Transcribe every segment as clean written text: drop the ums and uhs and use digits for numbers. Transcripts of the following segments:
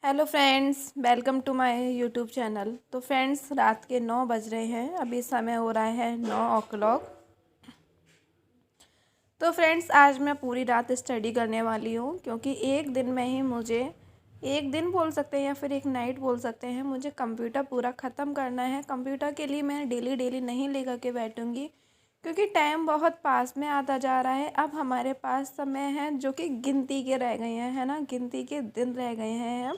Hello friends, welcome to my YouTube channel. तो friends, रात के 9 बज रहे हैं। अभी समय हो रहा है 9 o'clock। तो फ्रेंड्स, आज मैं पूरी रात स्टडी करने वाली हूँ क्योंकि एक दिन में ही मुझे, एक दिन बोल सकते हैं या फिर एक नाइट बोल सकते हैं, मुझे कंप्यूटर पूरा ख़त्म करना है। कंप्यूटर के लिए मैं डेली डेली नहीं लेकर के बैठूँगी क्योंकि टाइम बहुत पास में आता जा रहा है। अब हमारे पास समय है जो कि गिनती के रह गए हैं, है ना, गिनती के दिन रह गए हैं।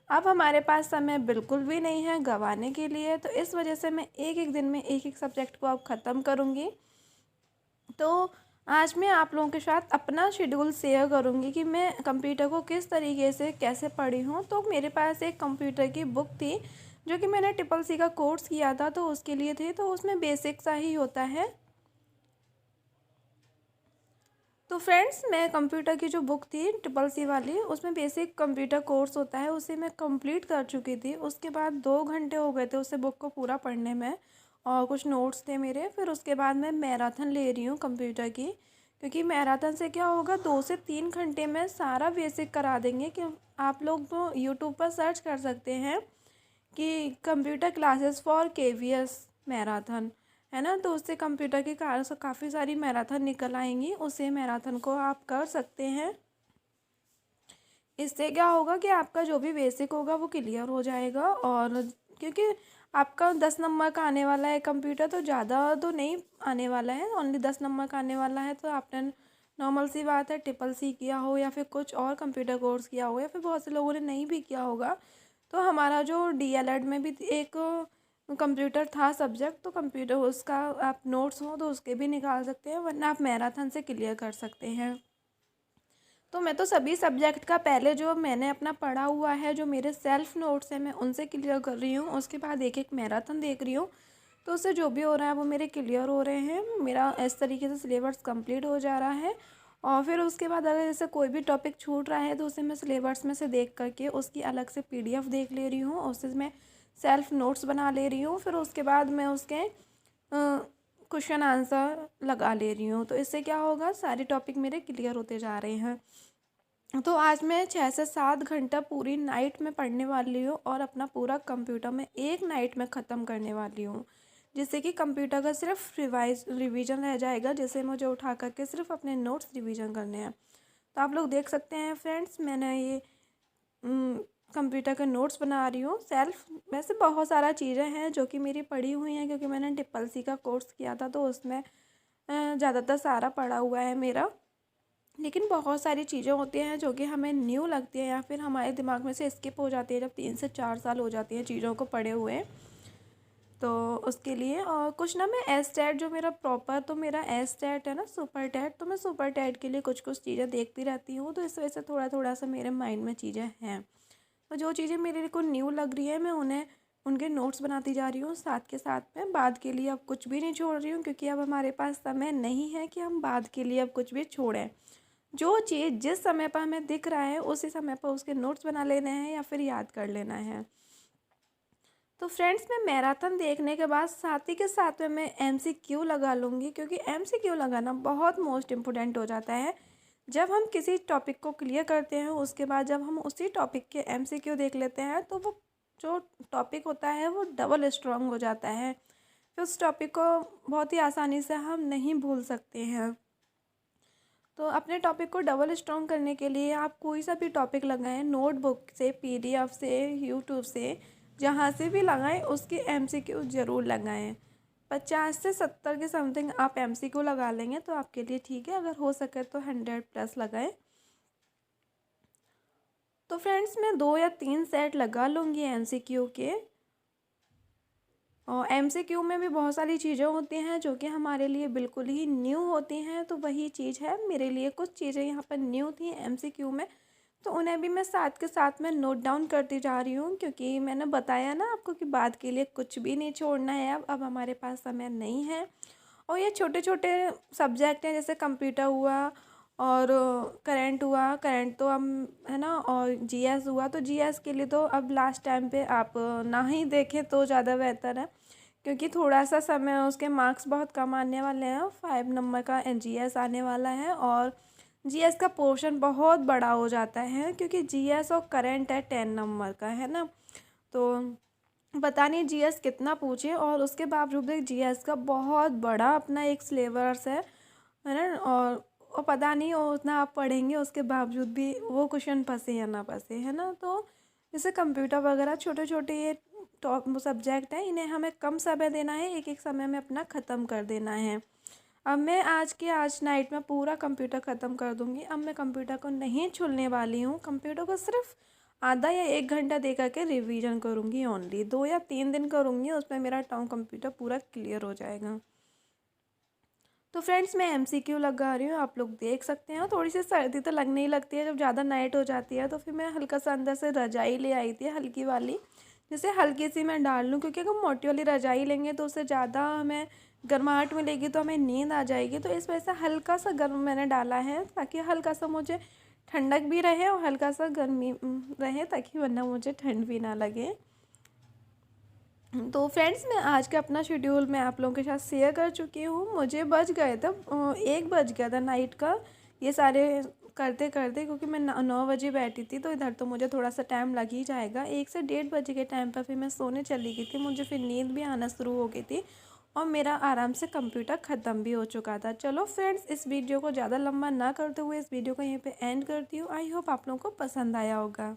अब हमारे पास समय बिल्कुल भी नहीं है गंवाने के लिए, तो इस वजह से मैं एक एक दिन में एक एक सब्जेक्ट को अब ख़त्म करूँगी। तो आज मैं आप लोगों के साथ अपना शेड्यूल शेयर करूँगी कि मैं कंप्यूटर को किस तरीके से कैसे पढ़ी हूँ। तो मेरे पास एक कंप्यूटर की बुक थी जो कि मैंने CCC का कोर्स किया था, तो उसके लिए थी। तो उसमें बेसिक सा ही होता है। तो फ्रेंड्स, मैं कंप्यूटर की जो बुक थी CCC वाली, उसमें बेसिक कंप्यूटर कोर्स होता है, उसे मैं कंप्लीट कर चुकी थी। उसके बाद 2 घंटे हो गए थे उसे बुक को पूरा पढ़ने में, और कुछ नोट्स थे मेरे। फिर उसके बाद मैं मैराथन ले रही हूँ कंप्यूटर की, क्योंकि मैराथन से क्या होगा, 2 से 3 घंटे में सारा बेसिक करा देंगे। कि आप लोग तो यूट्यूब पर सर्च कर सकते हैं कि computer classes for KVS marathon, है ना। तो उससे कंप्यूटर की काफ़ी सारी मैराथन निकल आएंगी, उसे मैराथन को आप कर सकते हैं। इससे क्या होगा कि आपका जो भी बेसिक होगा वो क्लियर हो जाएगा। और क्योंकि आपका 10 नंबर का आने वाला है कंप्यूटर, तो ज़्यादा तो नहीं आने वाला है, ओनली 10 नंबर का आने वाला है। तो आपने, नॉर्मल सी बात है, CCC किया हो या फिर कुछ और कंप्यूटर कोर्स किया हो, या फिर बहुत से लोगों ने नहीं भी किया होगा, तो हमारा जो DLED में भी एक कंप्यूटर था सब्जेक्ट, तो कंप्यूटर उसका आप नोट्स हो तो उसके भी निकाल सकते हैं, वरना आप मैराथन से क्लियर कर सकते हैं। तो मैं तो सभी सब्जेक्ट का पहले जो मैंने अपना पढ़ा हुआ है, जो मेरे सेल्फ नोट्स हैं, मैं उनसे क्लियर कर रही हूँ। उसके बाद एक एक मैराथन देख रही हूँ, तो उससे जो भी हो रहा है वो मेरे क्लियर हो रहे हैं। मेरा इस तरीके से सिलेबस कंप्लीट हो जा रहा है। और फिर उसके बाद अगर जैसे कोई भी टॉपिक छूट रहा है, तो उसे मैं सिलेबस में से देख करके उसकी अलग से PDF देख ले रही हूँ, उससे मैं सेल्फ नोट्स बना ले रही हूँ। फिर उसके बाद मैं उसके क्वेश्चन आंसर लगा ले रही हूँ। तो इससे क्या होगा, सारे टॉपिक मेरे क्लियर होते जा रहे हैं। तो आज मैं 6 से 7 घंटा पूरी नाइट में पढ़ने वाली हूँ, और अपना पूरा कंप्यूटर में एक नाइट में ख़त्म करने वाली हूँ, जिससे कि कंप्यूटर का सिर्फ रिवीजन रह जाएगा, जिसे मुझे उठा करके सिर्फ अपने नोट्स रिवीजन करने हैं। तो आप लोग देख सकते हैं फ्रेंड्स, मैंने ये कंप्यूटर के नोट्स बना रही हूँ सेल्फ। वैसे बहुत सारा चीज़ें हैं जो कि मेरी पढ़ी हुई हैं, क्योंकि मैंने CCC का कोर्स किया था, तो उसमें ज़्यादातर सारा पढ़ा हुआ है मेरा। लेकिन बहुत सारी चीज़ें होती हैं जो कि हमें न्यू लगती हैं, या फिर हमारे दिमाग में से स्किप हो जाती है जब 3 से 4 साल हो जाती हैं चीज़ों को पढ़े हुए। तो उसके लिए, और कुछ ना, मैं STAT जो मेरा प्रॉपर, तो मेरा STAT है ना, सुपर टैट, तो मैं सुपर टैट के लिए कुछ कुछ चीज़ें देखती रहती हूँ। तो इस वजह से थोड़ा थोड़ा सा मेरे माइंड में चीज़ें हैं, तो जो चीज़ें मेरे को न्यू लग रही है, मैं उन्हें उनके नोट्स बनाती जा रही हूँ। साथ के साथ में बाद के लिए अब कुछ भी नहीं छोड़ रही हूँ, क्योंकि अब हमारे पास समय नहीं है कि हम बाद के लिए अब कुछ भी छोड़ें। जो चीज़ जिस समय पर हमें दिख रहा है, उसी समय पर उसके नोट्स बना लेने हैं या फिर याद कर लेना है। तो फ्रेंड्स, मैं मैराथन देखने के बाद साथ ही के साथ में मैं MCQ लगा लूँगी, क्योंकि MCQ लगाना बहुत मोस्ट इम्पोर्टेंट हो जाता है। जब हम किसी टॉपिक को क्लियर करते हैं, उसके बाद जब हम उसी टॉपिक के MCQ देख लेते हैं, तो वो जो टॉपिक होता है वो डबल स्ट्रॉन्ग हो जाता है। फिर उस टॉपिक को बहुत ही आसानी से हम नहीं भूल सकते हैं। तो अपने टॉपिक को डबल स्ट्रॉन्ग करने के लिए आप कोई सा भी टॉपिक लगाएं, नोटबुक से, PDF से, यूट्यूब से, जहाँ से भी लगाएं, उसके MCQ ज़रूर लगाएं। 50 से 70 के समथिंग आप MCQ लगा लेंगे तो आपके लिए ठीक है। अगर हो सके तो 100+ लगाएं। तो फ्रेंड्स, मैं 2 या 3 सेट लगा लूँगी MCQ के। और MCQ में भी बहुत सारी चीज़ें होती हैं जो कि हमारे लिए बिल्कुल ही न्यू होती हैं। तो वही चीज़ है, मेरे लिए कुछ चीज़ें यहाँ पर न्यू थी MCQ में, तो उन्हें भी मैं साथ के साथ में नोट डाउन करती जा रही हूँ, क्योंकि मैंने बताया ना आपको कि बाद के लिए कुछ भी नहीं छोड़ना है। अब हमारे पास समय नहीं है। और ये छोटे छोटे सब्जेक्ट हैं, जैसे कंप्यूटर हुआ, और करंट हुआ, करंट तो हम, है ना, और GS हुआ। तो GS के लिए तो अब लास्ट टाइम पे आप ना ही देखें तो ज़्यादा बेहतर है, क्योंकि थोड़ा सा समय, उसके मार्क्स बहुत कम आने वाले हैं। 5 नंबर का GS आने वाला है, और जीएस का पोर्शन बहुत बड़ा हो जाता है, क्योंकि जीएस और करंट है 10 नंबर का, है ना। तो पता नहीं जीएस कितना पूछे, और उसके बावजूद भी जीएस का बहुत बड़ा अपना एक सिलेबस है ना। और पता नहीं वो उतना आप पढ़ेंगे उसके बावजूद भी वो क्वेश्चन फंसे या ना फंसे, है ना। तो जैसे कंप्यूटर वगैरह छोटे छोटे ये टॉप सब्जेक्ट हैं, इन्हें हमें कम समय देना है, एक एक समय में अपना ख़त्म कर देना है। अब मैं आज नाइट में पूरा कंप्यूटर ख़त्म कर दूंगी। अब मैं कंप्यूटर को नहीं छूने वाली हूँ, कंप्यूटर को सिर्फ आधा या 1 घंटा दे करके रिवीजन करूँगी, ओनली 2 या 3 दिन करूँगी, उसमें मेरा टाउन कंप्यूटर पूरा क्लियर हो जाएगा। तो फ्रेंड्स मैं एमसीक्यू लगा रही हूँ, आप लोग देख सकते हैं। थोड़ी सी सर्दी तो लगने ही लगती है जब ज़्यादा नाइट हो जाती है, तो फिर मैं हल्का सा अंदर से रजाई ले आई थी, हल्की वाली, जिसे हल्की सी मैं डाल लूँ, क्योंकि अगर मोटी वाली रजाई लेंगे तो उससे ज़्यादा हमें गर्माहट मिलेगी, तो हमें नींद आ जाएगी। तो इस वजह से हल्का सा गर्म मैंने डाला है, ताकि हल्का सा मुझे ठंडक भी रहे और हल्का सा गर्मी रहे, ताकि वरना मुझे ठंड भी ना लगे। तो फ्रेंड्स मैं आज का अपना शेड्यूल मैं आप लोगों के साथ शेयर कर चुकी हूँ। मुझे बज गए थे 1 बज गया था नाइट का ये सारे करते करते, क्योंकि मैं 9 बजे बैठी थी, तो इधर तो मुझे थोड़ा सा टाइम लग ही जाएगा। 1 से 1:30 बजे के टाइम पर फिर मैं सोने चली गई थी, मुझे फिर नींद भी आना शुरू हो गई थी, और मेरा आराम से कंप्यूटर ख़त्म भी हो चुका था। चलो फ्रेंड्स, इस वीडियो को ज़्यादा लंबा ना करते हुए इस वीडियो को यहीं पे एंड करती हूँ। आई होप आप लोगों को पसंद आया होगा।